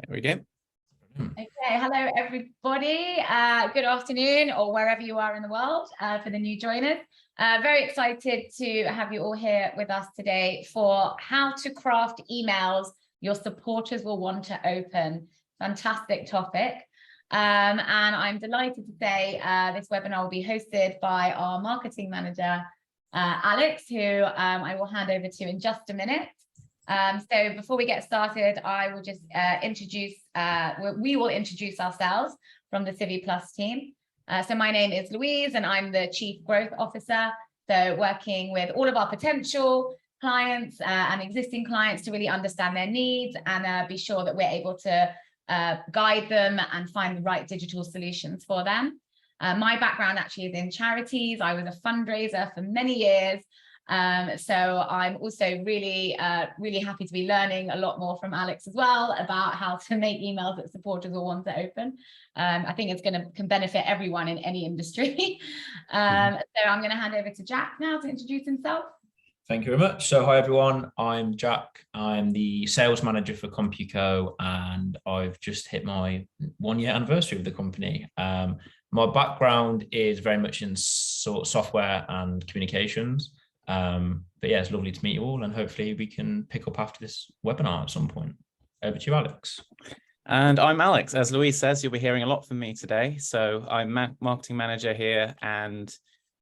There we go. Okay, hello everybody. Good afternoon, or wherever you are in the world, for the new joiners. Very excited to have you all here with us today for how to craft emails your supporters will want to open. Fantastic topic. And I'm delighted to say this webinar will be hosted by our marketing manager, Alex, who I will hand over to in just a minute. So before we get started, I will just we will introduce ourselves from the CiviPlus team. So my name is Louise and I'm the Chief Growth Officer. So working with all of our potential clients and existing clients to really understand their needs and be sure that we're able to guide them and find the right digital solutions for them. My background actually is in charities. I was a fundraiser for many years. So I'm also really happy to be learning a lot more from Alex as well about how to make emails that supporters will want to open. I think it's can benefit everyone in any industry. So I'm going to hand over to Jack now to introduce himself. Thank you very much. So hi everyone, I'm Jack. I'm the sales manager for CompuCo and I've just hit my 1-year anniversary with the company. My background is very much in software and communications. But yeah, it's lovely to meet you all and hopefully we can pick up after this webinar at some point. Over to you, Alex. And I'm Alex. As Louise says, you'll be hearing a lot from me today. So I'm marketing manager here and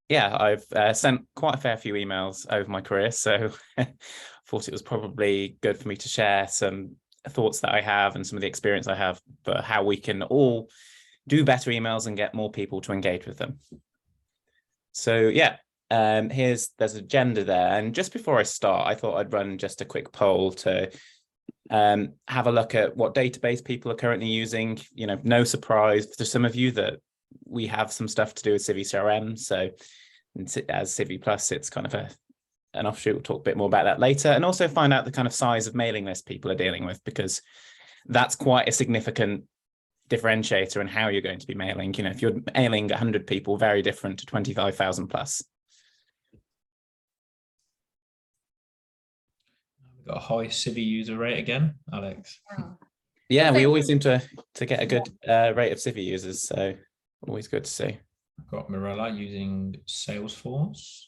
yeah, I've sent quite a fair few emails over my career. So I thought it was probably good for me to share some thoughts that I have and some of the experience I have for how we can all do better emails and get more people to engage with them. So yeah. There's an agenda there, and just before I start I thought I'd run just a quick poll to have a look at what database people are currently using. You know, no surprise for some of you that we have some stuff to do with CiviCRM, so as CiviPlus it's kind of an offshoot. We'll talk a bit more about that later, and also find out the kind of size of mailing list people are dealing with, because that's quite a significant differentiator in how you're going to be mailing. You know, if you're mailing 100 people, very different to 25,000 plus. Got a high Civi user rate again, Alex. Yeah, we always seem to get a good rate of Civi users, so always good to see. I've got Mirella using Salesforce.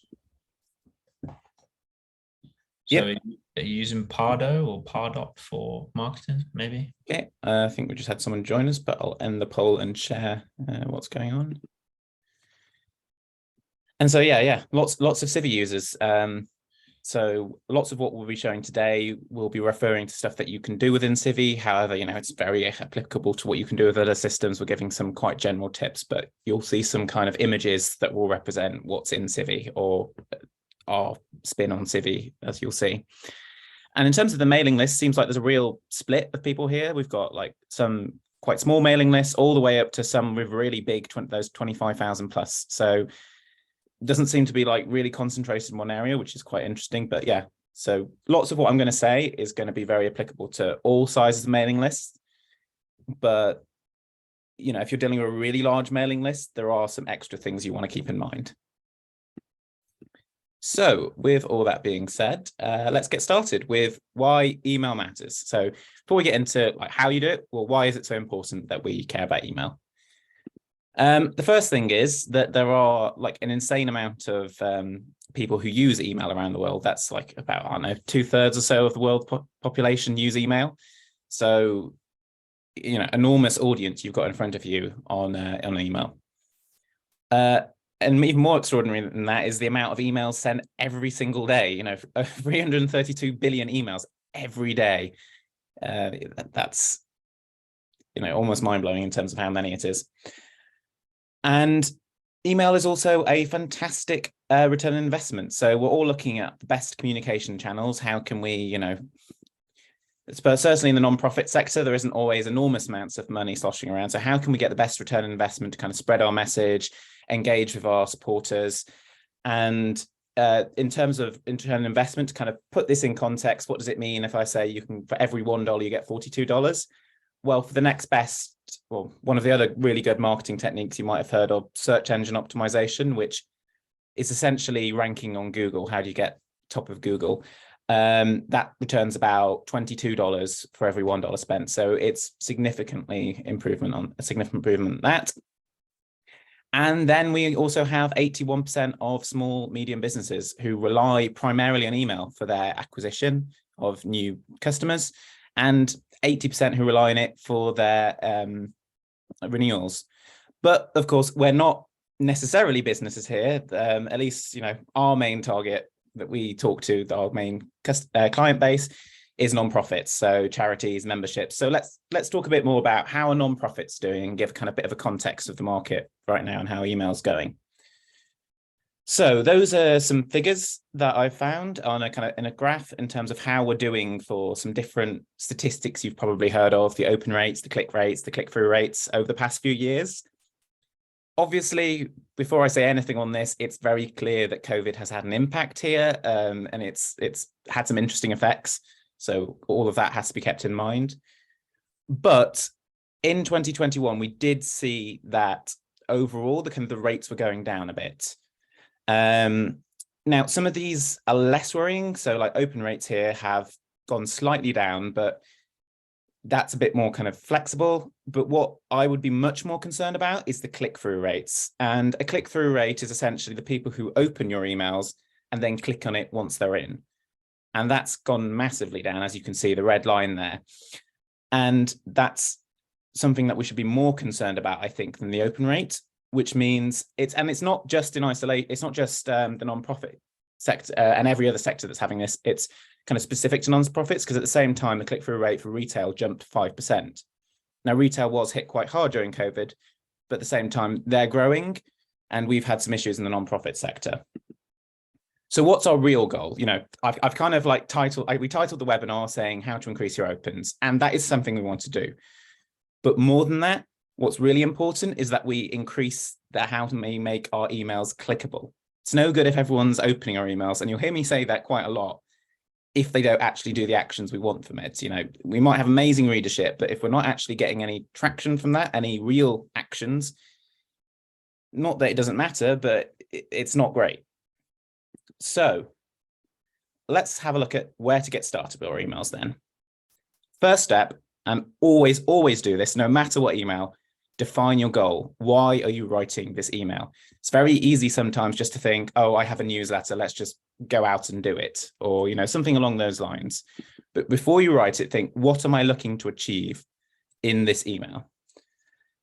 So are you using Pardo or Pardot for marketing, maybe? Okay, I think we just had someone join us, but I'll end the poll and share what's going on. And so yeah, lots of Civi users. So lots of what we'll be showing today will be referring to stuff that you can do within Civi. However, you know, it's very applicable to what you can do with other systems. We're giving some quite general tips, but you'll see some kind of images that will represent what's in Civi or our spin on Civi, as you'll see. And in terms of the mailing list, seems like there's a real split of people here. We've got like some quite small mailing lists all the way up to some with really big, those 25,000 plus. So doesn't seem to be like really concentrated in one area, which is quite interesting. But yeah, so lots of what I'm going to say is going to be very applicable to all sizes of mailing lists. But, you know, if you're dealing with a really large mailing list, there are some extra things you want to keep in mind. So with all that being said, let's get started with why email matters. So before we get into like how you do it, well, why is it so important that we care about email? The first thing is that there are like an insane amount of people who use email around the world. That's like about, I don't know, 2/3 or so of the world population use email. So, you know, enormous audience you've got in front of you on email. And even more extraordinary than that is the amount of emails sent every single day. You know, 332 billion emails every day. That's, you know, almost mind-blowing in terms of how many it is. And email is also a fantastic return on investment. So we're all looking at the best communication channels. How can we, you know, certainly in the non-profit sector, there isn't always enormous amounts of money sloshing around. So how can we get the best return on investment to kind of spread our message, engage with our supporters? And in terms of return on investment, to kind of put this in context, what does it mean if I say you can, for every $1, you get $42? Well, for the next best, well, one of the other really good marketing techniques you might have heard of, search engine optimization, which is essentially ranking on Google. How do you get top of Google? That returns about $22 for every $1 spent. So it's a significant improvement on that. And then we also have 81% of small, medium businesses who rely primarily on email for their acquisition of new customers, and 80% who rely on it for their renewals. But of course, we're not necessarily businesses here. At least, our main target that we talk to, our main client base, is nonprofits, so charities, memberships. So let's talk a bit more about how a nonprofit's doing, and give kind of a bit of a context of the market right now and how email's going. So those are some figures that I've found on in a graph in terms of how we're doing for some different statistics you've probably heard of: the open rates, the click-through rates over the past few years. Obviously, before I say anything on this, it's very clear that COVID has had an impact here, and it's had some interesting effects. So all of that has to be kept in mind. But in 2021, we did see that overall the rates were going down a bit. Now, some of these are less worrying. So like open rates here have gone slightly down, but that's a bit more kind of flexible. But what I would be much more concerned about is the click-through rates. And a click-through rate is essentially the people who open your emails and then click on it once they're in. And that's gone massively down, as you can see, the red line there. And that's something that we should be more concerned about, I think, than the open rate, which means it's not just in isolation. It's not just the nonprofit sector and every other sector that's having this. It's kind of specific to nonprofits, because at the same time, the click-through rate for retail jumped 5%. Now, retail was hit quite hard during COVID, but at the same time, they're growing, and we've had some issues in the nonprofit sector. So what's our real goal? I've kind of we titled the webinar saying how to increase your opens, and that is something we want to do. But more than that, what's really important is that we increase how we make our emails clickable. It's no good if everyone's opening our emails, and you'll hear me say that quite a lot, if they don't actually do the actions we want from it. We might have amazing readership, but if we're not actually getting any traction from that, any real actions, not that it doesn't matter, but it's not great. So let's have a look at where to get started with our emails then. First step, and always do this, no matter what email, define your goal. Why are you writing this email? It's very easy sometimes just to think, oh, I have a newsletter, let's just go out and do it, or something along those lines. But before you write it, think, what am I looking to achieve in this email?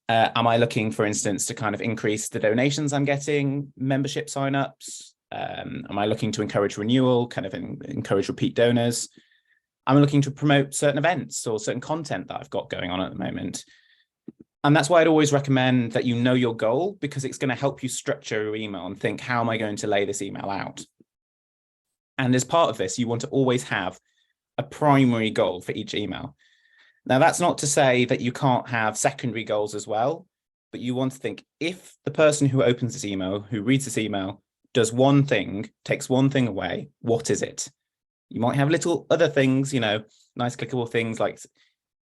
Am I looking, for instance, to kind of increase the donations I'm getting, membership signups? Am I looking to encourage renewal, kind of encourage repeat donors? I'm looking to promote certain events or certain content that I've got going on at the moment. And that's why I'd always recommend that you know your goal, because it's going to help you structure your email and think, how am I going to lay this email out? And as part of this, you want to always have a primary goal for each email. Now, that's not to say that you can't have secondary goals as well, but you want to think, if the person who opens this email, who reads this email, does one thing, takes one thing away, what is it? You might have little other things, nice clickable things, like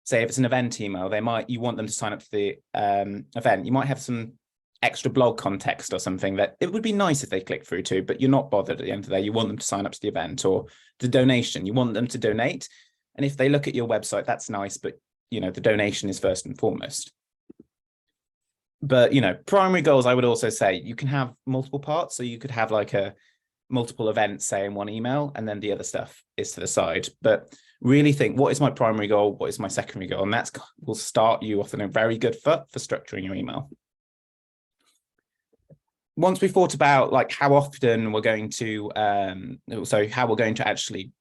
say if it's an event email, you want them to sign up for the event. You might have some extra blog context or something that it would be nice if they click through to, but you're not bothered at the end of the day. You want them to sign up to the event, or the donation. You want them to donate. And if they look at your website, that's nice, but the donation is first and foremost. But, primary goals, I would also say you can have multiple parts. So you could have like multiple events, say, in one email, and then the other stuff is to the side. But really think, what is my primary goal? What is my secondary goal? And that will start you off on a very good foot for structuring your email. Once we've thought about how often we're going to, how we're going to actually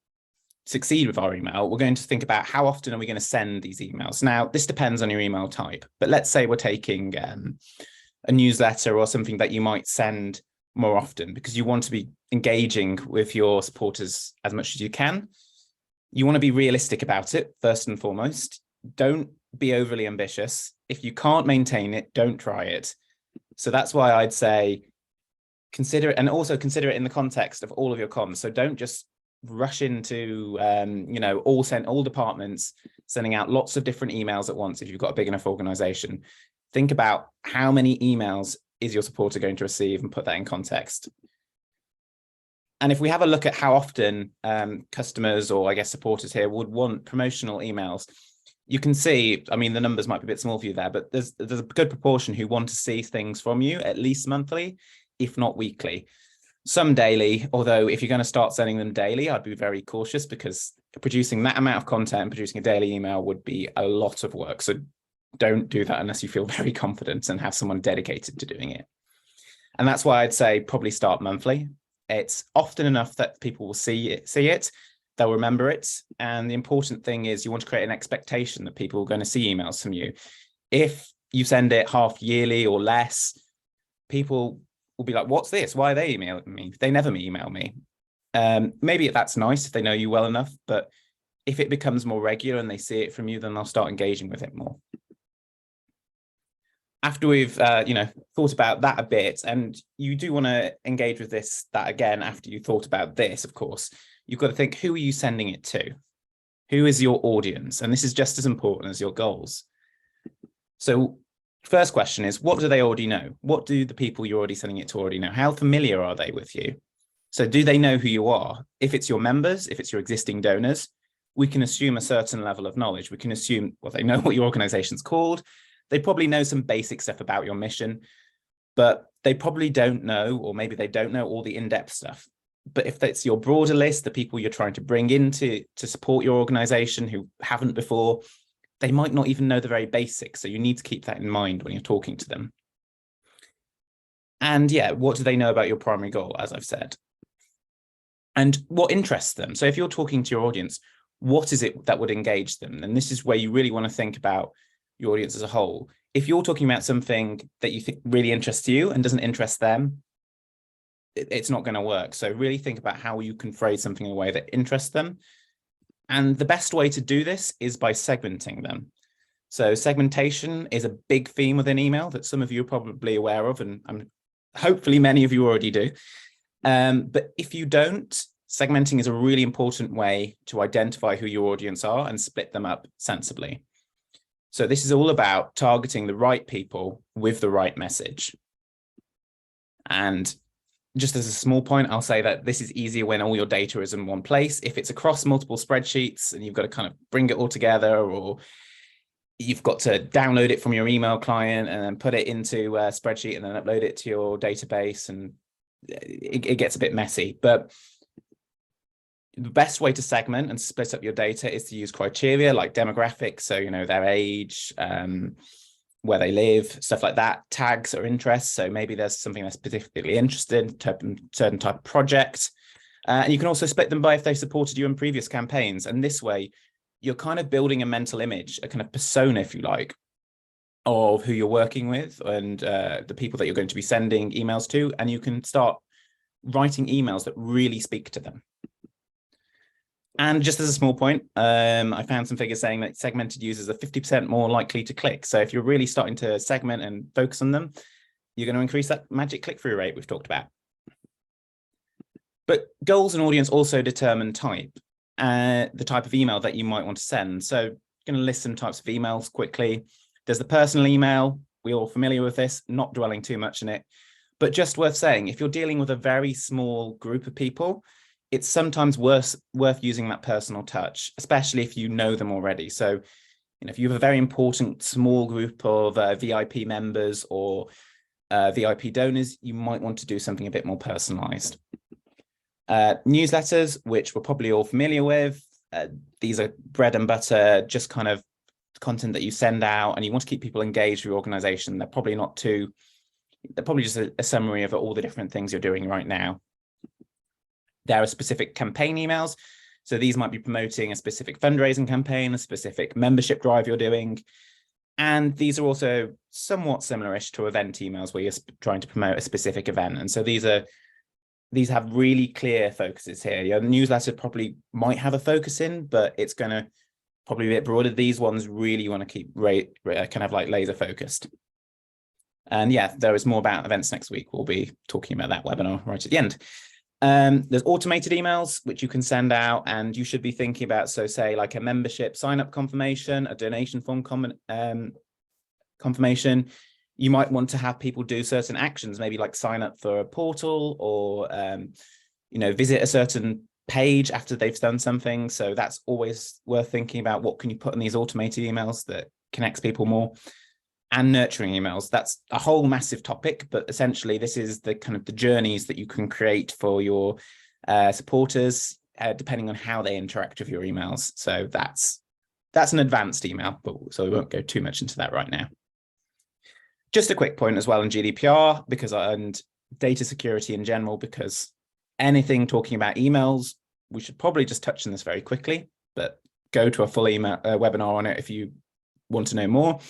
succeed with our email, we're going to think about how often are we going to send these emails. Now, this depends on your email type, but let's say we're taking a newsletter or something that you might send more often because you want to be engaging with your supporters as much as you can. You want to be realistic about it, first and foremost. Don't be overly ambitious. If you can't maintain it, don't try it. So that's why I'd say consider it, and also consider it in the context of all of your comms. So don't just rush into all departments sending out lots of different emails at once. If you've got a big enough organization, think about how many emails is your supporter going to receive and put that in context. And if we have a look at how often customers, or I guess supporters here, would want promotional emails, you can see, I mean, the numbers might be a bit small for you there, but there's a good proportion who want to see things from you at least monthly, if not weekly. Some daily, although if you're going to start sending them daily, I'd be very cautious, because producing that amount of content, producing a daily email would be a lot of work. So don't do that unless you feel very confident and have someone dedicated to doing it. And that's why I'd say probably start monthly. It's often enough that people will see it, they'll remember it. And the important thing is you want to create an expectation that people are going to see emails from you. If you send it half yearly or less, people will be like, what's this? Why are they emailing me? They never email me. Maybe that's nice if they know you well enough, but if it becomes more regular and they see it from you, then they'll start engaging with it more. After we've thought about that a bit, and you do want to engage with that again after you thought about this, of course, you've got to think, who are you sending it to? Who is your audience? And this is just as important as your goals. So first question is, what do they already know? What do the people you're already sending it to already know? How familiar are they with you? So do they know who you are? If it's your members, if it's your existing donors, we can assume a certain level of knowledge. We can assume, well, they know what your organization's called. They probably know some basic stuff about your mission, but they probably don't know, or maybe they don't know all the in-depth stuff. But if that's your broader list, the people you're trying to bring in to support your organization who haven't before, they might not even know the very basics. So you need to keep that in mind when you're talking to them. And yeah, what do they know about your primary goal, as I've said? And what interests them? So if you're talking to your audience, what is it that would engage them? And this is where you really want to think about your audience as a whole. If you're talking about something that you think really interests you and doesn't interest them, it's not going to work. So really think about how you can phrase something in a way that interests them. And the best way to do this is by segmenting them. So segmentation is a big theme within email that some of you are probably aware of, and hopefully many of you already do. But if you don't, segmenting is a really important way to identify who your audience are and split them up sensibly. So this is all about targeting the right people with the right message. And just as a small point, I'll say that this is easier when all your data is in one place. If it's across multiple spreadsheets and you've got to kind of bring it all together, or you've got to download it from your email client and then put it into a spreadsheet and then upload it to your database, and it gets a bit messy. But the best way to segment and split up your data is to use criteria like demographics. So, their age, where they live, stuff like that, tags or interests. So maybe there's something that's specifically interested, certain type of project. And you can also split them by if they supported you in previous campaigns. And this way, you're kind of building a mental image, a kind of persona, if you like, of who you're working with and the people that you're going to be sending emails to. And you can start writing emails that really speak to them. And just as a small point, I found some figures saying that segmented users are 50% more likely to click. So if you're really starting to segment and focus on them, you're going to increase that magic click-through rate we've talked about. But goals and audience also determine the type of email that you might want to send. So I'm going to list some types of emails quickly. There's the personal email. We're all familiar with this, not dwelling too much in it. But just worth saying, if you're dealing with a very small group of people, it's sometimes worth using that personal touch, especially if you know them already. So, if you have a very important small group of VIP members or VIP donors, you might want to do something a bit more personalized. Newsletters, which we're probably all familiar with. These are bread and butter, just kind of content that you send out, and you want to keep people engaged with your organization. They're probably just a summary of all the different things you're doing right now. There are specific campaign emails. So these might be promoting a specific fundraising campaign, a specific membership drive you're doing. And these are also somewhat similar-ish to event emails where you're trying to promote a specific event. And so these have really clear focuses here. Your newsletter probably might have a focus in, but it's going to probably be a bit broader. These ones really want to keep kind of like laser focused. And yeah, there is more about events next week. We'll be talking about that webinar right at the end. There's automated emails, which you can send out, and you should be thinking about, so say like a membership sign-up confirmation, a donation form confirmation. You might want to have people do certain actions, maybe like sign up for a portal or visit a certain page after they've done something. So that's always worth thinking about. What can you put in these automated emails that connects people more? And nurturing emails. That's a whole massive topic, but essentially this is the kind of the journeys that you can create for your supporters, depending on how they interact with your emails. So that's an advanced email, but so we won't go too much into that right now. Just a quick point as well on GDPR, and data security in general, because anything talking about emails, we should probably just touch on this very quickly, but go to a full email webinar on it if you want to know more.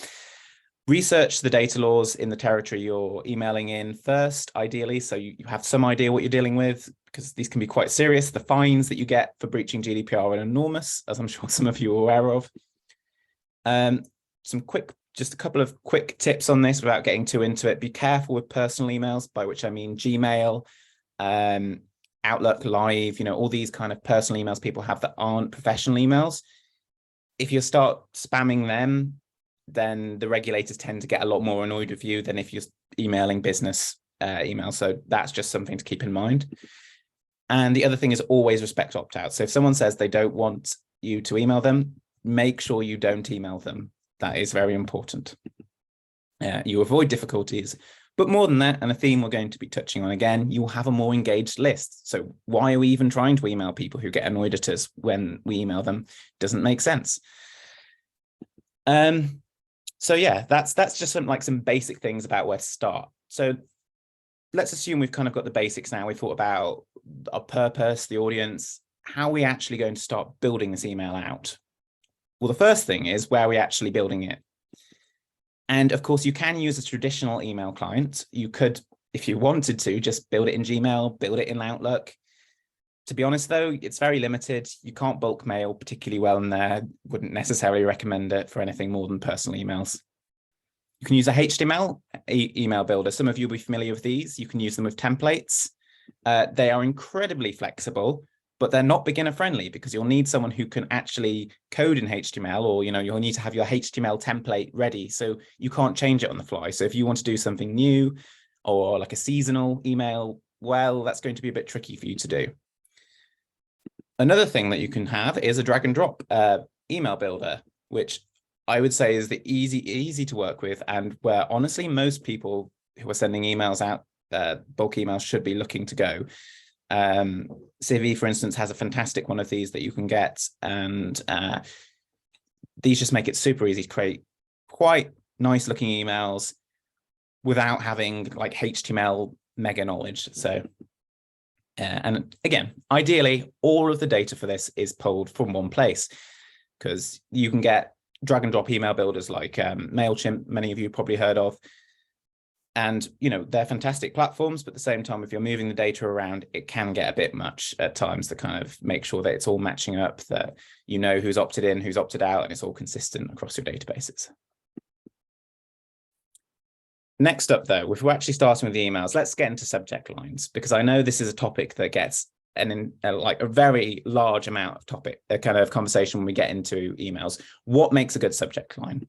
Research the data laws in the territory you're emailing in first, ideally, so you have some idea what you're dealing with, because these can be quite serious. The fines that you get for breaching GDPR are enormous, as I'm sure some of you are aware of. Just a couple of quick tips on this without getting too into it. Be careful with personal emails, by which I mean Gmail, Outlook Live, all these kind of personal emails people have that aren't professional emails. If you start spamming them, then the regulators tend to get a lot more annoyed with you than if you're emailing business emails. So that's just something to keep in mind. And the other thing is always respect opt-out. So if someone says they don't want you to email them, make sure you don't email them. That is very important. You avoid difficulties, but more than that, and a theme we're going to be touching on again, you'll have a more engaged list. So why are we even trying to email people who get annoyed at us when we email them? Doesn't make sense. So yeah, that's just some basic things about where to start. So let's assume we've kind of got the basics now. We've thought about our purpose, the audience, how are we actually going to start building this email out? Well, the first thing is where are we actually building it? And of course, you can use a traditional email client. You could, if you wanted to, just build it in Gmail, build it in Outlook. To be honest, though, it's very limited. You can't bulk mail particularly well in there. Wouldn't necessarily recommend it for anything more than personal emails. You can use a HTML email builder. Some of you will be familiar with these. You can use them with templates. They are incredibly flexible, but they're not beginner friendly because you'll need someone who can actually code in HTML, or you'll need to have your HTML template ready, so you can't change it on the fly. So if you want to do something new or like a seasonal email, well, that's going to be a bit tricky for you to do. Another thing that you can have is a drag and drop email builder, which I would say is the easy to work with, and where honestly most people who are sending emails out, bulk emails, should be looking to go. Civi, for instance, has a fantastic one of these that you can get, and these just make it super easy to create quite nice looking emails without having like HTML mega knowledge. So and again, ideally, all of the data for this is pulled from one place, because you can get drag and drop email builders like MailChimp, many of you probably heard of. And, they're fantastic platforms, but at the same time, if you're moving the data around, it can get a bit much at times to kind of make sure that it's all matching up, that who's opted in, who's opted out, and it's all consistent across your databases. Next up, though, if we're actually starting with the emails, let's get into subject lines, because I know this is a topic that gets a very large amount of kind of conversation when we get into emails. What makes a good subject line?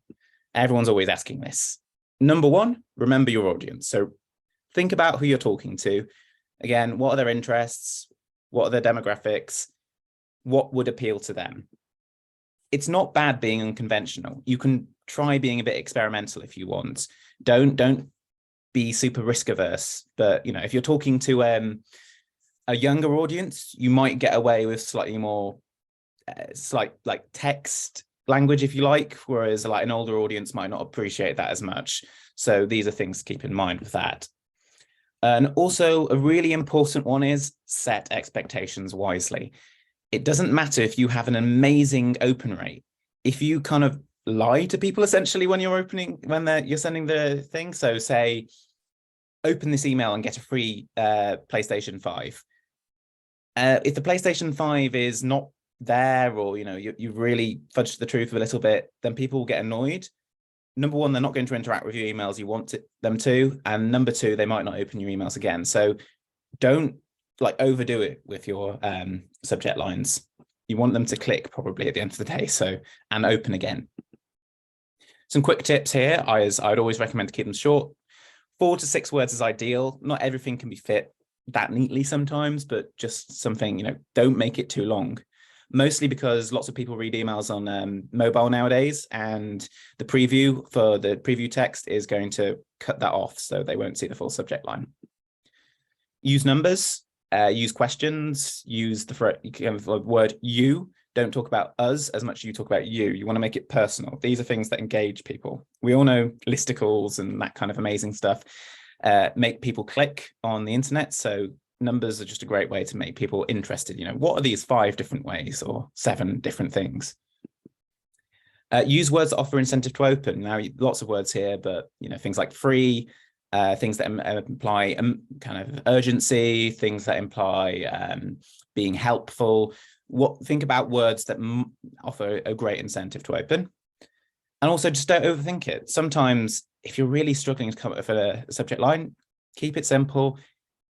Everyone's always asking this. Number one, remember your audience. So think about who you're talking to. Again, what are their interests? What are their demographics? What would appeal to them? It's not bad being unconventional. You can try being a bit experimental if you want. Don't be super risk averse. But if you're talking to a younger audience, you might get away with slightly more like text language, if you like, whereas like an older audience might not appreciate that as much. So these are things to keep in mind with that. And also a really important one is set expectations wisely. It doesn't matter if you have an amazing open rate. If you kind of lie to people essentially when you're sending the thing, so say, open this email and get a free PlayStation 5. If the PlayStation 5 is not there, or you really fudged the truth a little bit, then people will get annoyed. Number one, they're not going to interact with your emails you want them to, and number two, they might not open your emails again. So don't overdo it with your subject lines. You want them to click probably at the end of the day, and open again. Some quick tips here. I'd always recommend to keep them short. 4 to 6 words is ideal. Not everything can be fit that neatly sometimes, but just something, don't make it too long. Mostly because lots of people read emails on mobile nowadays, and the preview text is going to cut that off, so they won't see the full subject line. Use numbers, use questions, use the word you. Don't talk about us as much as you talk about you. You want to make it personal. These are things that engage people. We all know listicles and that kind of amazing stuff make people click on the internet. So numbers are just a great way to make people interested. What are these 5 different ways or 7 different things? Use words that offer incentive to open. Now, lots of words here, but things like free, things that imply kind of urgency, things that imply being helpful. Think about words that offer a great incentive to open. And also just don't overthink it. Sometimes if you're really struggling to come up with a subject line, keep it simple,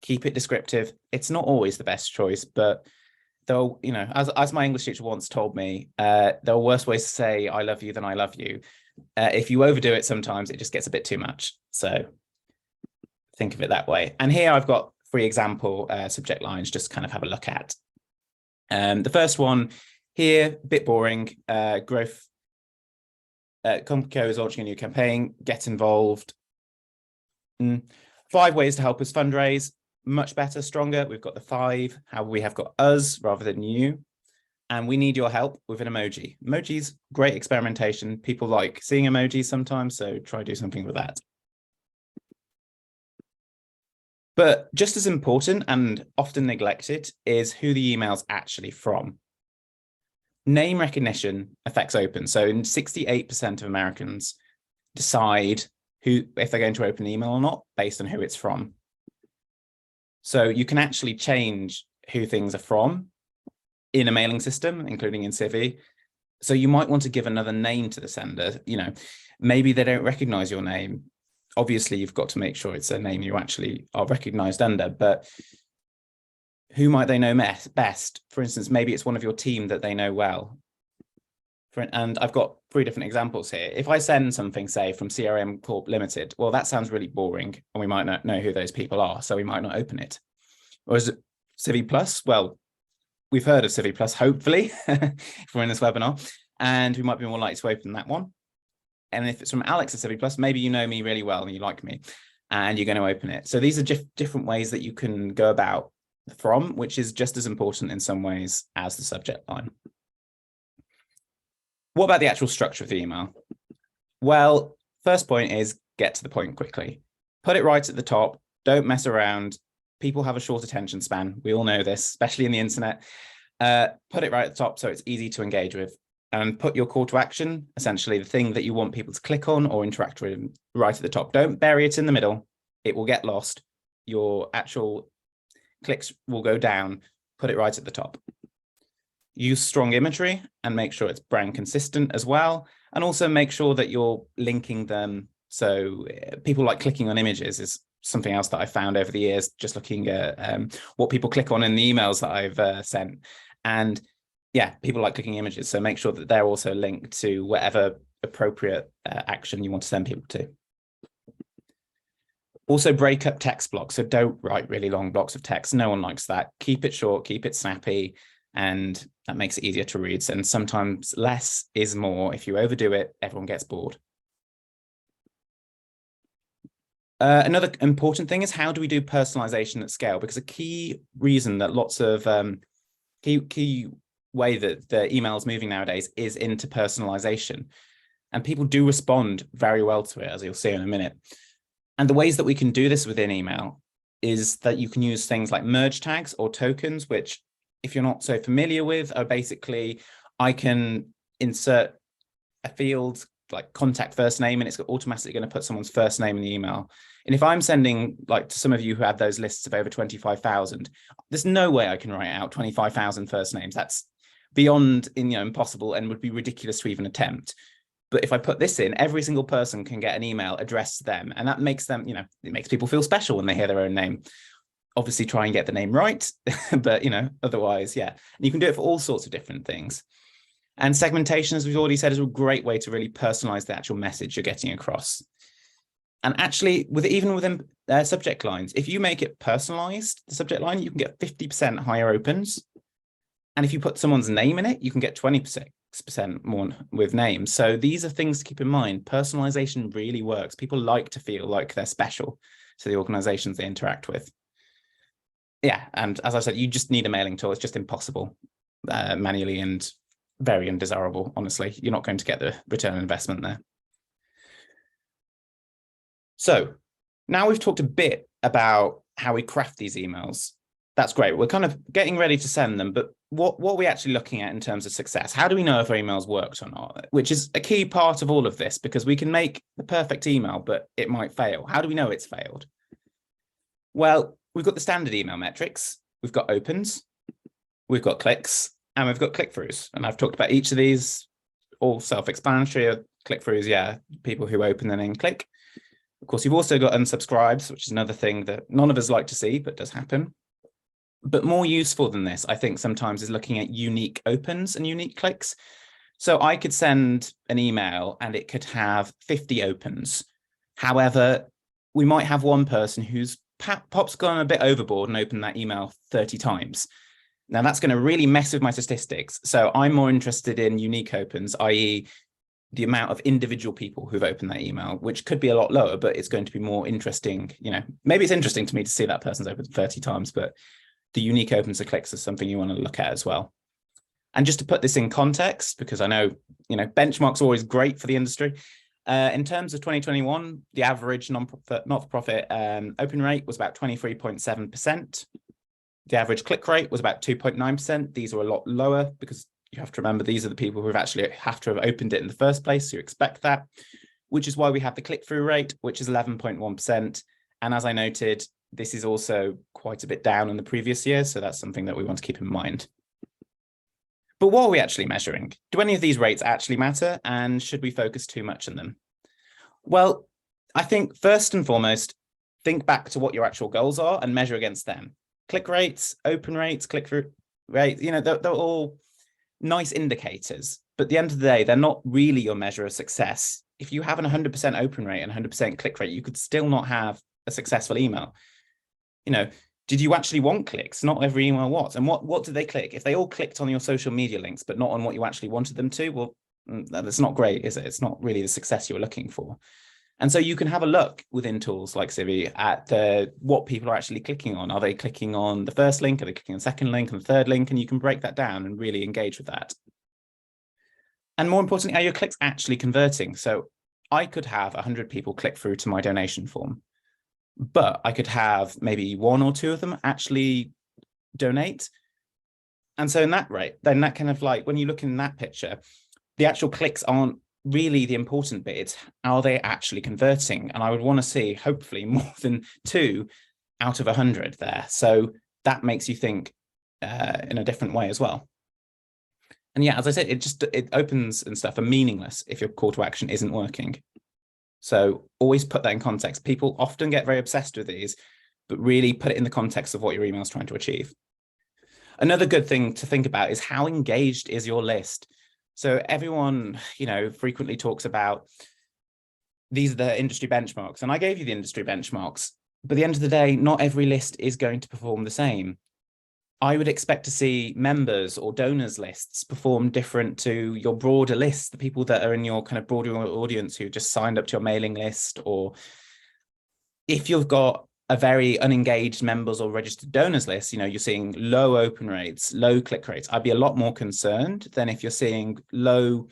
keep it descriptive. It's not always the best choice, but though, as my English teacher once told me, there are worse ways to say I love you than I love you. If you overdo it, sometimes it just gets a bit too much. So think of it that way. And here I've got 3 example subject lines just to kind of have a look at. The first one here, a bit boring, growth. CompuCo is launching a new campaign, get involved. 5 ways to help us fundraise, much better, stronger. We've got the 5, how we have got us rather than you. And we need your help with an emoji. Emojis, great experimentation. People like seeing emojis sometimes, so try do something with that. But just as important and often neglected is who the email's actually from. Name recognition affects open. So 68% of Americans decide if they're going to open an email or not based on who it's from. So you can actually change who things are from in a mailing system, including in Civi. So you might want to give another name to the sender. Maybe they don't recognize your name. Obviously, you've got to make sure it's a name you actually are recognized under, but who might they know best? For instance, maybe it's one of your team that they know well. And I've got 3 different examples here. If I send something, say, from CRM Corp Limited, well, that sounds really boring, and we might not know who those people are, so we might not open it. Or is it CiviPlus? Well, we've heard of CiviPlus, hopefully, if we're in this webinar, and we might be more likely to open that one. And if it's from Alex at CiviPlus, maybe you know me really well and you like me, and you're going to open it. So these are just different ways that you can go about from, which is just as important in some ways as the subject line. What about the actual structure of the email? Well, first point is get to the point quickly. Put it right at the top. Don't mess around. People have a short attention span. We all know this, especially in the internet. Put it right at the top so it's easy to engage with. And put your call to action, essentially the thing that you want people to click on or interact with, right at the top. Don't bury it in the middle. It will get lost. Your actual clicks will go down. Put it right at the top. Use strong imagery and make sure it's brand consistent as well. And also make sure that you're linking them. So people like clicking on images is something else that I found over the years, just looking at what people click on in the emails that I've sent. And yeah, people like clicking images. So make sure that they're also linked to whatever appropriate action you want to send people to. Also break up text blocks. So don't write really long blocks of text. No one likes that. Keep it short, keep it snappy, and that makes it easier to read. And sometimes less is more. If you overdo it, everyone gets bored. Another important thing is how do we do personalization at scale? Because a key reason that lots of key way that the email is moving nowadays is into personalization. And people do respond very well to it, as you'll see in a minute. And the ways that we can do this within email is that you can use things like merge tags or tokens, which if you're not so familiar with, are basically, I can insert a field like contact first name, and it's automatically going to put someone's first name in the email. And if I'm sending, like, to some of you who have those lists of over 25,000, there's no way I can write out 25,000 first names. That's beyond impossible and would be ridiculous to even attempt. But if I put this in, every single person can get an email addressed to them, and that makes them, it makes people feel special when they hear their own name. Obviously try and get the name right, but otherwise, yeah. And you can do it for all sorts of different things. And segmentation, as we've already said, is a great way to really personalize the actual message you're getting across. And actually, even within subject lines, if you make it personalized, the subject line, you can get 50% higher opens. And if you put someone's name in it, you can get 20% more with names. So these are things to keep in mind. Personalization really works. People like to feel like they're special to the organizations they interact with. Yeah, and as I said, you just need a mailing tool. It's just impossible manually, and very undesirable, honestly. You're not going to get the return on investment there. So now we've talked a bit about how we craft these emails. That's great. We're kind of getting ready to send them, but what are we actually looking at in terms of success? How do we know if our emails worked or not? Which is a key part of all of this, because we can make the perfect email, but it might fail. How do we know it's failed? Well, we've got the standard email metrics. We've got opens, we've got clicks, and we've got click-throughs. And I've talked about each of these, all self-explanatory. Click-throughs, yeah, people who open and then click. Of course, you've also got unsubscribes, which is another thing that none of us like to see, but does happen. But more useful than this, I think sometimes, is looking at unique opens and unique clicks. So I could send an email and it could have 50 opens. However, we might have one person who's perhaps gone a bit overboard and opened that email 30 times. Now that's going to really mess with my statistics. So I'm more interested in unique opens, i.e. the amount of individual people who've opened that email, which could be a lot lower, but it's going to be more interesting. You know, maybe it's interesting to me to see that person's opened 30 times, but the unique opens or clicks is something you want to look at as well. And just to put this in context, because I know, benchmarks are always great for the industry. In terms of 2021, the average not-for-profit open rate was about 23.7%. The average click rate was about 2.9%. These are a lot lower because you have to remember these are the people who actually have to have opened it in the first place. So you expect that, which is why we have the click-through rate, which is 11.1%. And as I noted, this is also quite a bit down in the previous year. So that's something that we want to keep in mind. But what are we actually measuring? Do any of these rates actually matter? And should we focus too much on them? Well, I think first and foremost, think back to what your actual goals are and measure against them. Click rates, open rates, click-through rates, they're all nice indicators, but at the end of the day, they're not really your measure of success. If you have an 100% open rate and 100% click rate, you could still not have a successful email. Did you actually want clicks? Not every email was. And what did they click? If they all clicked on your social media links, but not on what you actually wanted them to, well, that's not great, is it? It's not really the success you were looking for. And so you can have a look within tools like Civi at what people are actually clicking on. Are they clicking on the first link? Are they clicking on the second link and the third link? And you can break that down and really engage with that. And more importantly, are your clicks actually converting? So I could have 100 people click through to my donation form, but I could have maybe 1 or 2 of them actually donate. And so in that rate, then that kind of like, when you look in that picture, the actual clicks aren't really the important bit. It's, are they actually converting? And I would want to see hopefully more than 2 out of 100 there. So that makes you think in a different way as well. And yeah, as I said, it opens and stuff are meaningless if your call to action isn't working. So always put that in context. People often get very obsessed with these, but really put it in the context of what your email is trying to achieve. Another good thing to think about is how engaged is your list? So everyone, frequently talks about these are the industry benchmarks, and I gave you the industry benchmarks, but at the end of the day, not every list is going to perform the same. I would expect to see members or donors lists perform different to your broader list, the people that are in your kind of broader audience who just signed up to your mailing list, or if you've got a very unengaged members or registered donors list, you're seeing low open rates, low click rates. I'd be a lot more concerned than if you're seeing low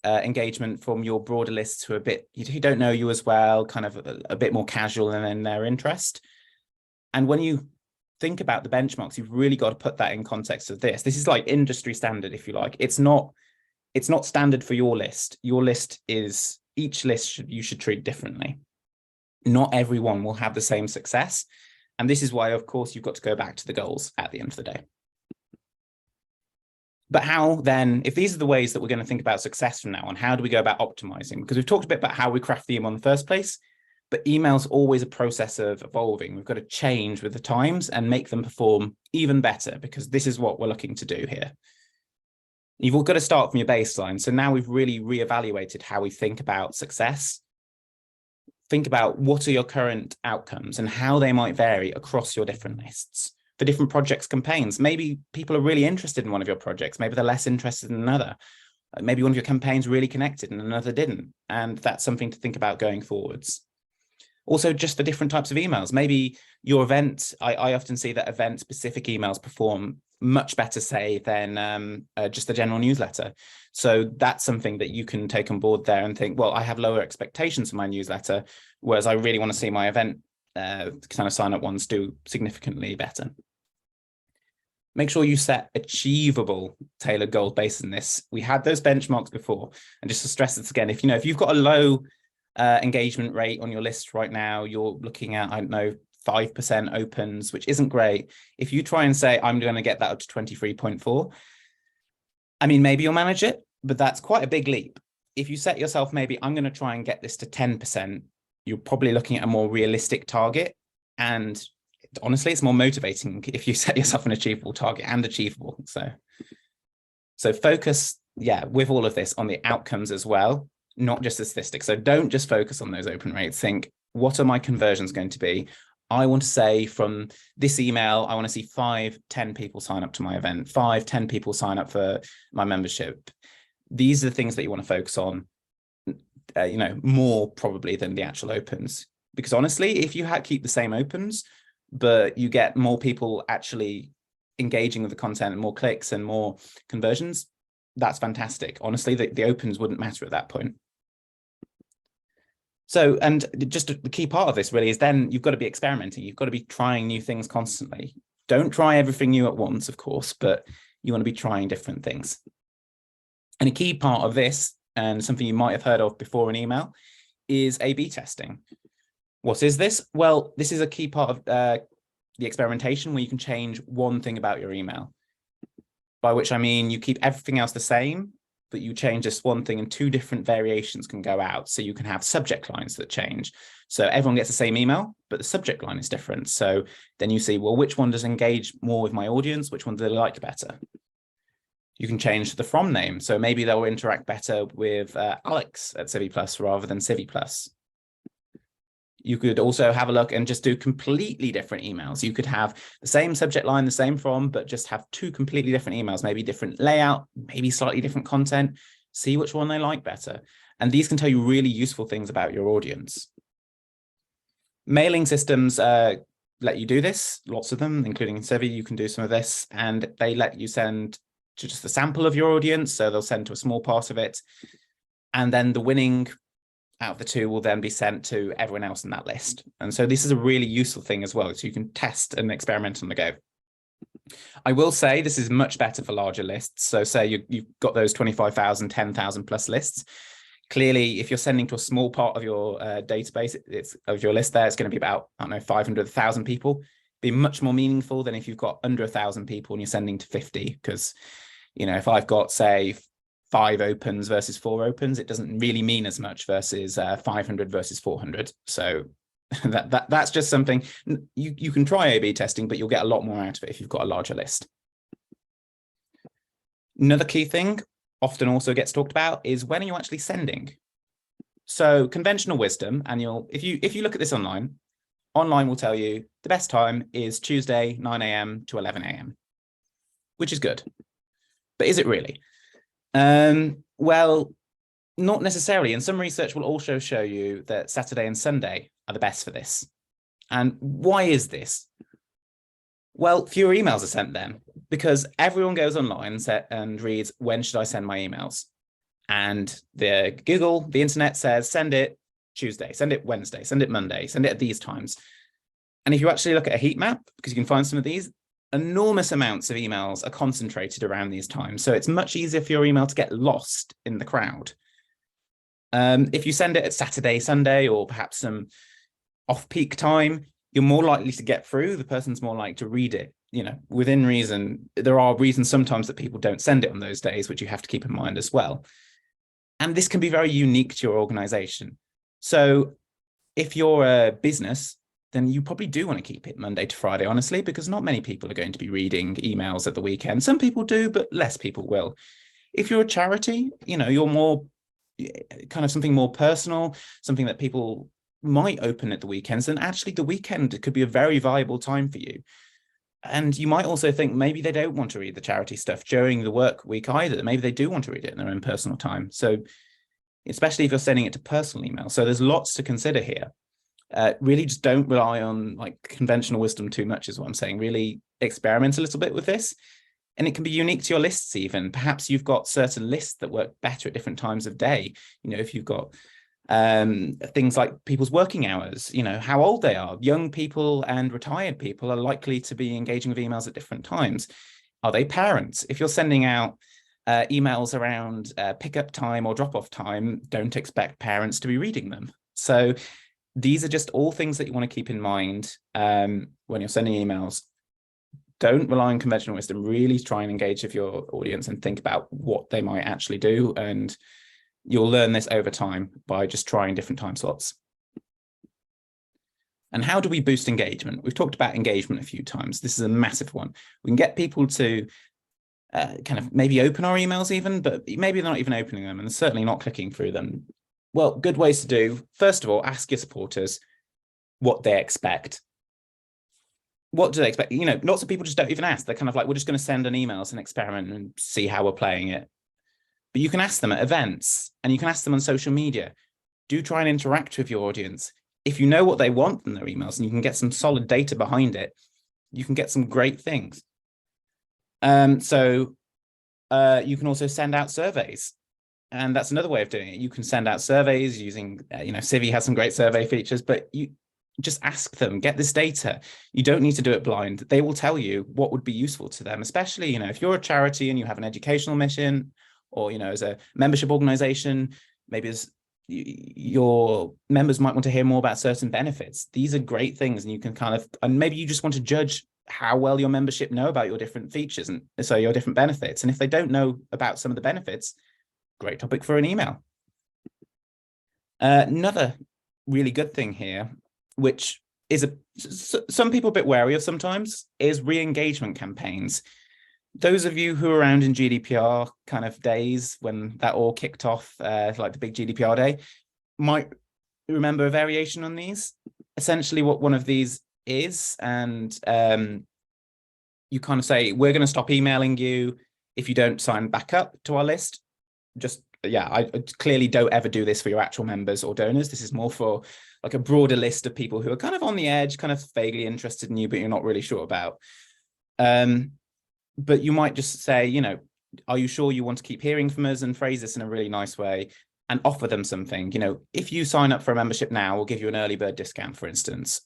engagement from your broader lists who don't know you as well, kind of a bit more casual in their interest. And when you think about the benchmarks, you've really got to put that in context of this. This is like industry standard, if you like. It's not standard for your list. Your list is, each list you should treat differently. Not everyone will have the same success. And this is why, of course, you've got to go back to the goals at the end of the day. But how then, if these are the ways that we're going to think about success from now on, how do we go about optimizing? Because we've talked a bit about how we craft the email in the first place, but email's always a process of evolving. We've got to change with the times and make them perform even better, because this is what we're looking to do here. You've got to start from your baseline. So now we've really reevaluated how we think about success. think about what are your current outcomes and how they might vary across your different lists. For different projects, campaigns, maybe people are really interested in one of your projects, maybe they're less interested in another. Maybe one of your campaigns really connected and another didn't. And that's something to think about going forwards. Also, just for different types of emails, maybe your event, I often see that event-specific emails perform much better, say, than just a general newsletter. So that's something that you can take on board there and think, well, I have lower expectations for my newsletter, whereas I really want to see my event kind of sign-up ones do significantly better. Make sure you set achievable tailored goals based on this. We had those benchmarks before, and just to stress this again, if you've got a low engagement rate on your list right now, you're looking at, I don't know, 5% opens, which isn't great. If you try and say, I'm going to get that up to 23.4, I mean, maybe you'll manage it, but that's quite a big leap. If you set yourself, maybe I'm going to try and get this to 10%, you're probably looking at a more realistic target. And honestly, it's more motivating if you set yourself an achievable target and achievable. So focus, with all of this on the outcomes as well, not just the statistics. So don't just focus on those open rates. Think, what are my conversions going to be? I want to say from this email, I want to see 5-10 people sign up to my event, 5-10 people sign up for my membership. These are the things that you want to focus on, more probably than the actual opens. Because honestly, if you keep the same opens, but you get more people actually engaging with the content and more clicks and more conversions, that's fantastic. Honestly, the opens wouldn't matter at that point. So, and just the key part of this really is then you've got to be experimenting. You've got to be trying new things constantly. Don't try everything new at once, of course, but you want to be trying different things. And a key part of this, and something you might have heard of before in email, is A/B testing. What is this? Well, this is a key part of the experimentation where you can change one thing about your email. By which I mean you keep everything else the same, but you change just one thing and 2 different variations can go out. So you can have subject lines that change. So everyone gets the same email, but the subject line is different. So then you see, well, which one does engage more with my audience? Which one do they like better? You can change the from name. So maybe they'll interact better with Alex at CiviPlus rather than CiviPlus. You could also have a look and just do completely different emails. You could have the same subject line, the same from, but just have 2 completely different emails, maybe different layout, maybe slightly different content, see which one they like better. And these can tell you really useful things about your audience. Mailing systems let you do this, lots of them, including Civi, you can do some of this, and they let you send to just a sample of your audience. So they'll send to a small part of it. And then the winning out of the 2 will then be sent to everyone else in that list. And so this is a really useful thing as well. So you can test and experiment on the go. I will say this is much better for larger lists. So say you've got those 25,000, 10,000 plus lists. Clearly, if you're sending to a small part of your database, of your list there, it's going to be about, 500, 1,000 people. Be much more meaningful than if you've got under 1,000 people and you're sending to 50. Because, if I've got, say, 5 opens versus 4 opens, it doesn't really mean as much versus 500 versus 400. So that's just something you can try A/B testing, but you'll get a lot more out of it if you've got a larger list. Another key thing often also gets talked about is when are you actually sending? So conventional wisdom, and if you look at this online will tell you the best time is Tuesday, 9 a.m. to 11 a.m., which is good. But is it really? Well, not necessarily. And some research will also show you that Saturday and Sunday are the best for this. And why is this? Well, fewer emails are sent then, because everyone goes online and reads, when should I send my emails? And the internet says, send it Tuesday, send it Wednesday, send it Monday, send it at these times. And if you actually look at a heat map, because you can find some of these, enormous amounts of emails are concentrated around these times. So it's much easier for your email to get lost in the crowd. If you send it at Saturday, Sunday, or perhaps some off-peak time, you're more likely to get through. The person's more likely to read it, within reason. There are reasons sometimes that people don't send it on those days, which you have to keep in mind as well. And this can be very unique to your organization. So if you're a business, then you probably do want to keep it Monday to Friday, honestly, because not many people are going to be reading emails at the weekend. Some people do, but less people will. If you're a charity, you're more kind of something more personal, something that people might open at the weekends, and actually the weekend could be a very viable time for you. And you might also think maybe they don't want to read the charity stuff during the work week either. Maybe they do want to read it in their own personal time. So especially if you're sending it to personal email. So there's lots to consider here. Really just don't rely on like conventional wisdom too much is what I'm saying. Really experiment a little bit with this. And it can be unique to your lists even. Perhaps you've got certain lists that work better at different times of day. You know, if you've got things like people's working hours, you know, how old they are. Young people and retired people are likely to be engaging with emails at different times. Are they parents? If you're sending out emails around pickup time or drop-off time, don't expect parents to be reading them. So these are just all things that you want to keep in mind when you're sending emails. Don't rely on conventional wisdom. Really try and engage with your audience and think about what they might actually do. And you'll learn this over time by just trying different time slots. And how do we boost engagement? We've talked about engagement a few times. This is a massive one. We can get people to kind of maybe open our emails even, but maybe they're not even opening them and certainly not clicking through them. Well, good ways to do. First of all, ask your supporters what they expect. What do they expect? You know, lots of people just don't even ask. They're kind of like, we're just going to send an email as an experiment and see how we're playing it. But you can ask them at events and you can ask them on social media. Do try and interact with your audience. If you know what they want from their emails and you can get some solid data behind it, you can get some great things. So you can also send out surveys. And that's another way of doing it. You can send out surveys using, you know, Civi has some great survey features, but you just ask them, get this data. You don't need to do it blind. They will tell you what would be useful to them, especially, you know, if you're a charity and you have an educational mission, or, you know, as a membership organization, maybe as your members might want to hear more about certain benefits. These are great things, and you can kind of, and maybe you just want to judge how well your membership know about your different features and so your different benefits. And if they don't know about some of the benefits, great topic for an email. Another really good thing here, which is some people a bit wary of sometimes, is re-engagement campaigns. Those of you who are around in GDPR kind of days when that all kicked off, like the big GDPR day, might remember a variation on these. Essentially what one of these is, and you kind of say, we're going to stop emailing you if you don't sign back up to our list. Just, yeah, I clearly don't ever do this for your actual members or donors. This is more for like a broader list of people who are kind of on the edge, kind of vaguely interested in you, but you're not really sure about. But you might just say, you know, are you sure you want to keep hearing from us, and phrase this in a really nice way and offer them something. You know, if you sign up for a membership now, we'll give you an early bird discount, for instance.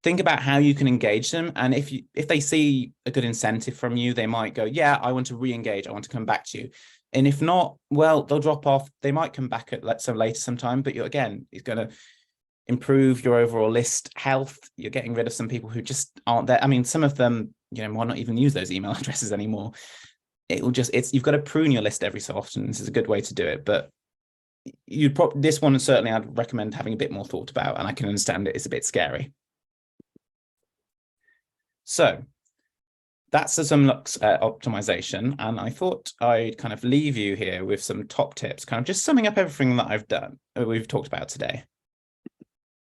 Think about how you can engage them. And if they see a good incentive from you, they might go, yeah, I want to re-engage. I want to come back to you. And if not, well, they'll drop off. They might come back at later sometime, but again, it's going to improve your overall list health. You're getting rid of some people who just aren't there. I mean, some of them, you know, might not even use those email addresses anymore. It will just, you've got to prune your list every so often. This is a good way to do it, but this one certainly I'd recommend having a bit more thought about, and I can understand it's a bit scary. So that's some looks at optimization, and I thought I'd kind of leave you here with some top tips, kind of just summing up everything that we've talked about today.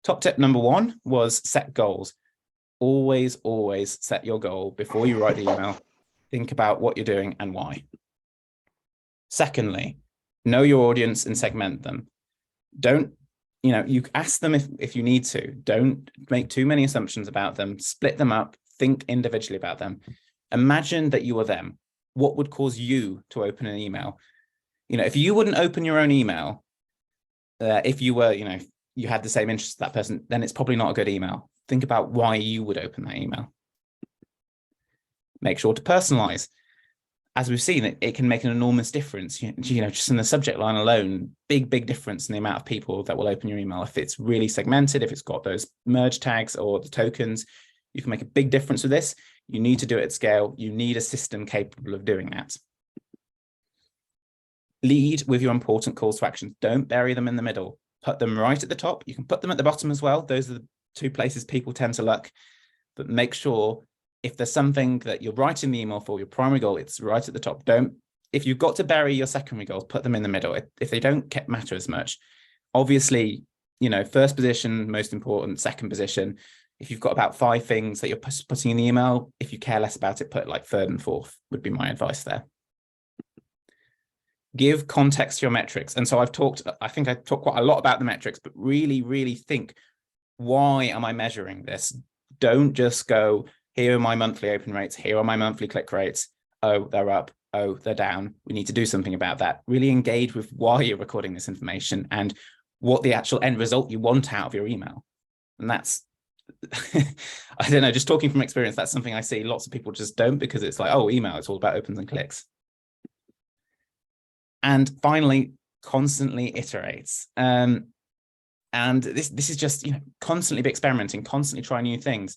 Top tip number 1 was set goals. Always set your goal before you write the email. Think about what you're doing and why. Secondly, know your audience and segment them. Don't, you know, you ask them if you need to. Don't make too many assumptions about them. Split them up. Think individually about them. Imagine that you are them. What would cause you to open an email? You know, if you wouldn't open your own email, if you were, you know, you had the same interest as that person, then it's probably not a good email. Think about why you would open that email. Make sure to personalize. As we've seen, it can make an enormous difference. You know, just in the subject line alone, big difference in the amount of people that will open your email. If it's really segmented, if it's got those merge tags or the tokens, you can make a big difference with this. You need to do it at scale. You need a system capable of doing that. Lead with your important calls to action. Don't bury them in the middle. Put them right at the top. You can put them at the bottom as well. Those are the 2 places people tend to look. But make sure if there's something that you're writing the email for, your primary goal, it's right at the top. If you've got to bury your secondary goals, put them in the middle if they don't matter as much. Obviously, first position, most important, second position. If you've got about 5 things that you're putting in the email, if you care less about it, put like third and fourth would be my advice there. Give context to your metrics. And so I think I talked quite a lot about the metrics, but really, really think, why am I measuring this? Don't just go, here are my monthly open rates, here are my monthly click rates. Oh, they're up. Oh, they're down. We need to do something about that. Really engage with why you're recording this information and what the actual end result you want out of your email. And that's, I don't know, just talking from experience, that's something I see lots of people just don't, because it's like, oh, email, it's all about opens and clicks. And finally, constantly iterates. And this is just, constantly be experimenting, constantly try new things.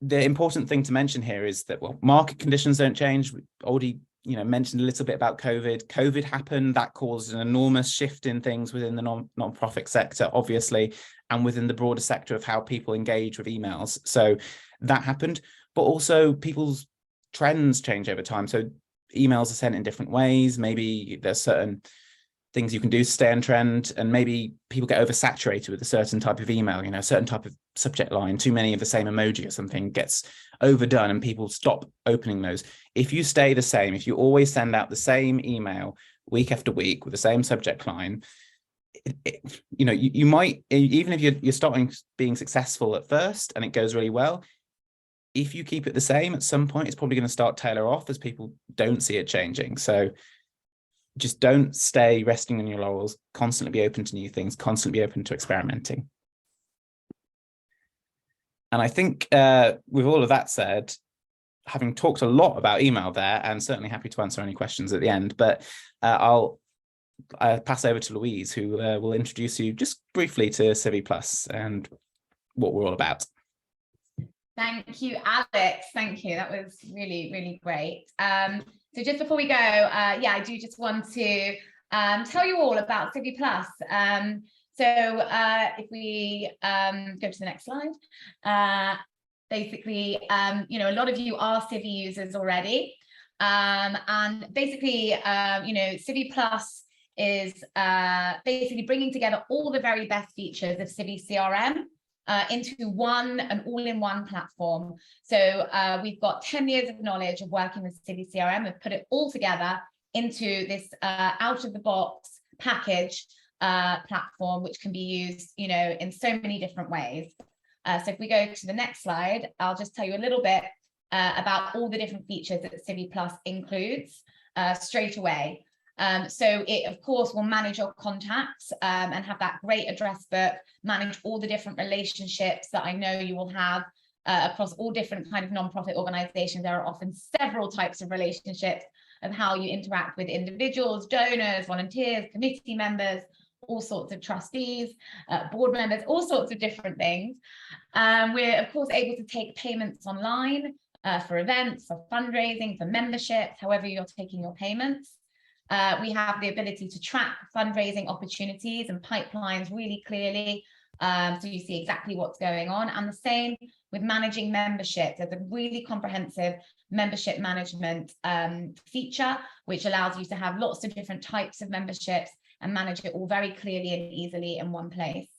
The important thing to mention here is that, well, market conditions don't change. We already, mentioned a little bit about COVID. COVID happened, that caused an enormous shift in things within the non-profit sector, obviously, and within the broader sector of how people engage with emails. So that happened, but also people's trends change over time. So emails are sent in different ways. Maybe there's certain things you can do to stay on trend, and maybe people get oversaturated with a certain type of email, a certain type of subject line, too many of the same emoji or something gets overdone and people stop opening those. If you stay the same, if you always send out the same email week after week with the same subject line, you might, even if you're starting being successful at first and it goes really well, if you keep it the same, at some point it's probably going to start tailor off as people don't see it changing. So just don't stay resting on your laurels, constantly be open to new things, constantly be open to experimenting. And I think with all of that said, having talked a lot about email there, and certainly happy to answer any questions at the end, but I'll pass over to Louise, who will introduce you just briefly to CiviPlus and what we're all about. Thank you, Alex. Thank you. That was really, really great. So just before we go, I do just want to tell you all about CiviPlus. So if we go to the next slide, basically, a lot of you are Civi users already. And basically, CiviPlus is basically bringing together all the very best features of Civi CRM into one, an all-in-one platform. So we've got 10 years of knowledge of working with Civi CRM. We've put it all together into this out-of-the-box package platform, which can be used, in so many different ways. So if we go to the next slide, I'll just tell you a little bit about all the different features that CiviPlus includes straight away. So it, of course, will manage your contacts and have that great address book, manage all the different relationships that I know you will have across all different kind of nonprofit organizations. There are often several types of relationships of how you interact with individuals, donors, volunteers, committee members, all sorts of trustees, board members, all sorts of different things. We're, of course, able to take payments online for events, for fundraising, for memberships, however you're taking your payments. We have the ability to track fundraising opportunities and pipelines really clearly, so you see exactly what's going on. And the same with managing membership. There's a really comprehensive membership management feature, which allows you to have lots of different types of memberships and manage it all very clearly and easily in one place.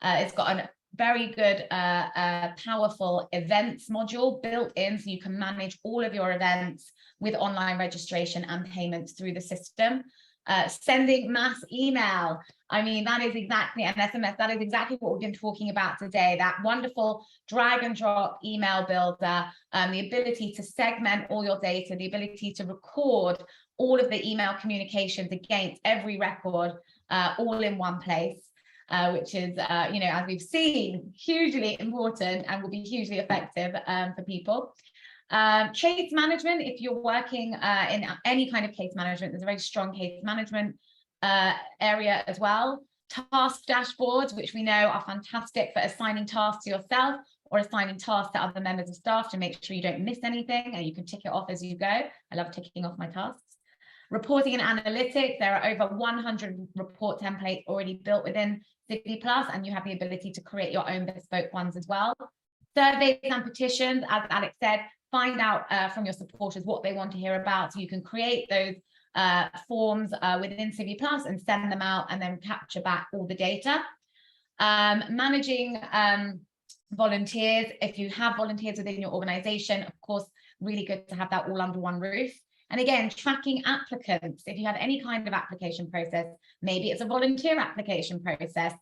It's got a very good, powerful events module built in, so you can manage all of your events with online registration and payments through the system. Sending mass email. I mean, that is exactly an SMS. That is exactly what we've been talking about today. That wonderful drag and drop email builder, the ability to segment all your data, the ability to record all of the email communications against every record, all in one place. Which is, as we've seen, hugely important and will be hugely effective for people. Case management, if you're working in any kind of case management, there's a very strong case management area as well. Task dashboards, which we know are fantastic for assigning tasks to yourself or assigning tasks to other members of staff to make sure you don't miss anything and you can tick it off as you go. I love ticking off my tasks. Reporting and analytics, there are over 100 report templates already built within CiviPlus, and you have the ability to create your own bespoke ones as well. Surveys and petitions, as Alex said, find out from your supporters what they want to hear about, so you can create those forms within CiviPlus and send them out and then capture back all the data. Managing volunteers. If you have volunteers within your organization, of course, really good to have that all under one roof. And again, tracking applicants. If you have any kind of application process, maybe it's a volunteer application process.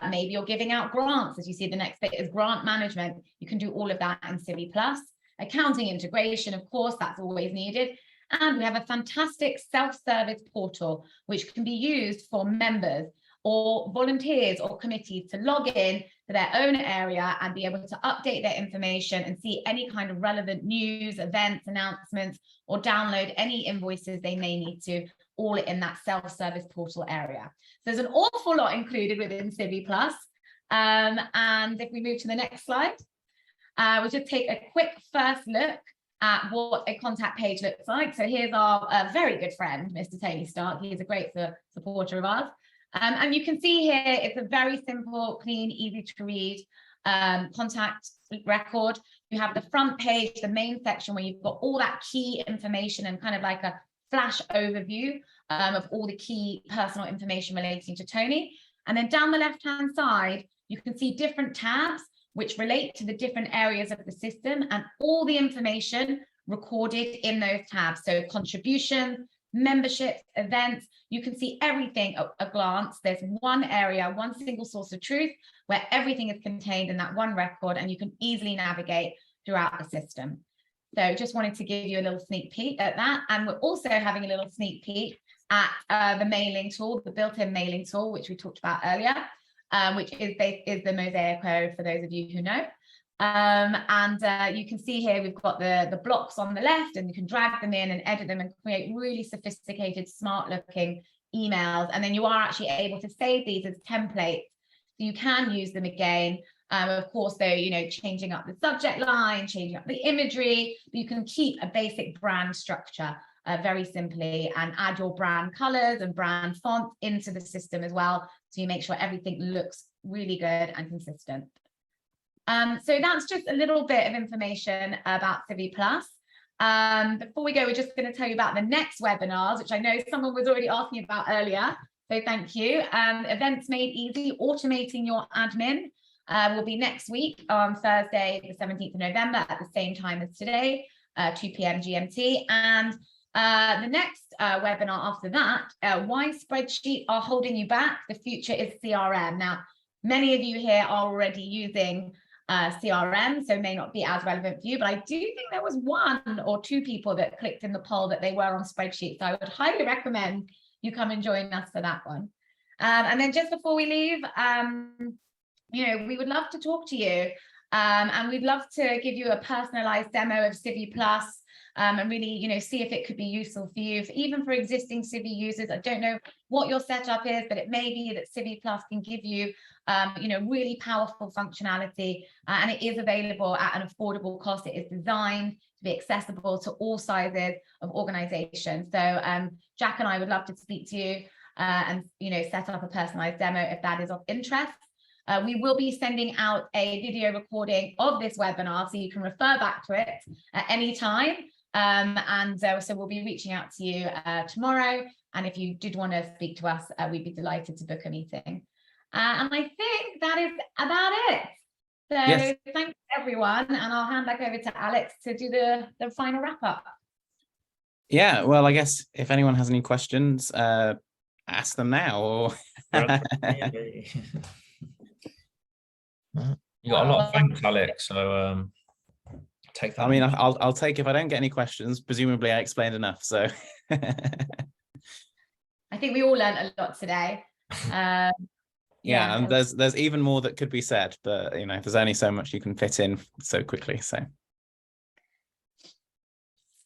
Maybe you're giving out grants. As you see, the next bit is grant management. You can do all of that in CiviPlus. Accounting integration, of course, that's always needed. And we have a fantastic self-service portal, which can be used for members or volunteers or committees to log in to their own area and be able to update their information and see any kind of relevant news, events, announcements, or download any invoices they may need to, all in that self-service portal area. So there's an awful lot included within CiviPlus. And if we move to the next slide, we'll just take a quick first look at what a contact page looks like. So here's our very good friend, Mr. Tony Stark. He's a great supporter of ours. And you can see here, it's a very simple, clean, easy to read contact record. You have the front page, the main section where you've got all that key information and kind of like a flash overview of all the key personal information relating to Tony. And then down the left-hand side, you can see different tabs which relate to the different areas of the system and all the information recorded in those tabs. So contributions, memberships, events, you can see everything at a glance. There's one area, one single source of truth where everything is contained in that one record, and you can easily navigate throughout the system. So just wanted to give you a little sneak peek at that. And we're also having a little sneak peek at the mailing tool, the built-in mailing tool, which we talked about earlier, which is the Mosaic code for those of you who know. You can see here we've got the blocks on the left, and you can drag them in and edit them and create really sophisticated, smart looking emails. And then you are actually able to save these as templates, so you can use them again. Of course, though, changing up the subject line, changing up the imagery, but you can keep a basic brand structure very simply and add your brand colors and brand fonts into the system as well, so you make sure everything looks really good and consistent. So that's just a little bit of information about CiviPlus. Before we go, we're just going to tell you about the next webinars, which I know someone was already asking about earlier. So thank you. Events Made Easy, Automating Your Admin will be next week on Thursday, the 17th of November at the same time as today, 2 p.m. GMT. And the next webinar after that, why spreadsheets are holding you back. The future is CRM. Now, many of you here are already using CRM, so may not be as relevant for you, but I do think there was 1 or 2 people that clicked in the poll that they were on spreadsheets. So I would highly recommend you come and join us for that one. And then just before we leave, we would love to talk to you, and we'd love to give you a personalized demo of CiviPlus, and really, see if it could be useful for you, even for existing Civi users. I don't know what your setup is, but it may be that CiviPlus can give you, really powerful functionality, and it is available at an affordable cost. It is designed to be accessible to all sizes of organizations. So Jack and I would love to speak to you and, set up a personalized demo if that is of interest. We will be sending out a video recording of this webinar, so you can refer back to it at any time. So we'll be reaching out to you tomorrow. And if you did want to speak to us, we'd be delighted to book a meeting. And I think that is about it. So yes. Thanks everyone. And I'll hand back over to Alex to do the final wrap up. Yeah, well, I guess if anyone has any questions, ask them now. Or You got a lot of thanks, Alex. So take that. I mean, I'll take if I don't get any questions. Presumably, I explained enough. So I think we all learned a lot today. Yeah, and there's even more that could be said, but there's only so much you can fit in so quickly. So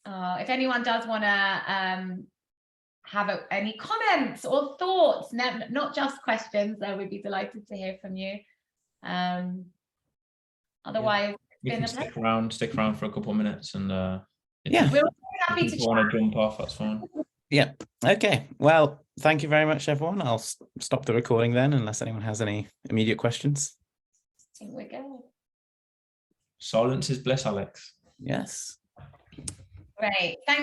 if anyone does want to have any comments or thoughts, not just questions, we'd be delighted to hear from you. Otherwise, you can stick around for a couple of minutes, and we're happy to want to jump off. That's fine. Yeah. Okay. Well, thank you very much, everyone. I'll stop the recording then, unless anyone has any immediate questions. I think we're good. Silence is bliss, Alex. Yes. Great. Thank